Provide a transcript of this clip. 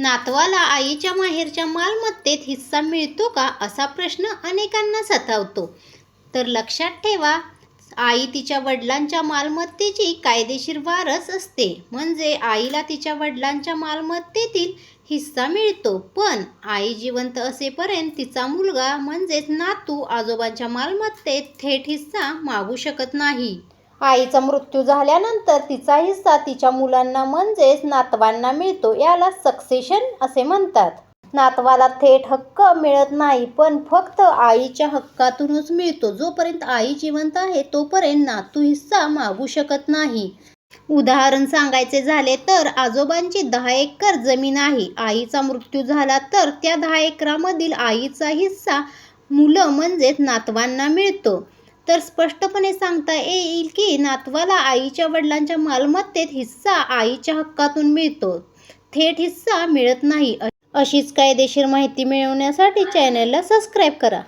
नातवाला आईच्या माहेरच्या मालमत्तेत हिस्सा मिळतो का असा प्रश्न अनेकांना सतावतो. तर लक्षात ठेवा, आई तिच्या वडिलांच्या मालमत्तेची कायदेशीर वारस असते. म्हणजे आईला तिच्या वडिलांच्या मालमत्तेतील हिस्सा मिळतो. पण आई जिवंत असेपर्यंत तिचा मुलगा म्हणजेच नातू आजोबांच्या मालमत्तेत थेट हिस्सा मागू शकत नाही. आईचा मृत्यू झाल्यानंतर तिचा हिस्सा तिच्या मुलांना म्हणजेच नातवांना मिळतो. याला सक्सेशन असे म्हणतात. नातवाला थेट हक्क मिळत नाही, पण फक्त आईच्या हक्कातूनच मिळतो. जोपर्यंत आई जिवंत आहे तोपर्यंत नातू हिस्सा मागू शकत नाही. उदाहरण सांगायचे झाले तर आजोबांची 10 एकर जमीन आहे. आईचा मृत्यू झाला तर त्या 10 एकरामधील आईचा हिस्सा मुलं म्हणजेच नातवांना मिळतो. तर स्पष्टपणे सांगता येईल की नातवाला आईच्या वडिलांच्या मालमत्तेत हिस्सा आईच्या हक्कातून मिळतो, थेट हिस्सा मिळत नाही. अशीच कायदेशीर माहिती मिळवण्यासाठी चॅनलला सबस्क्राईब करा.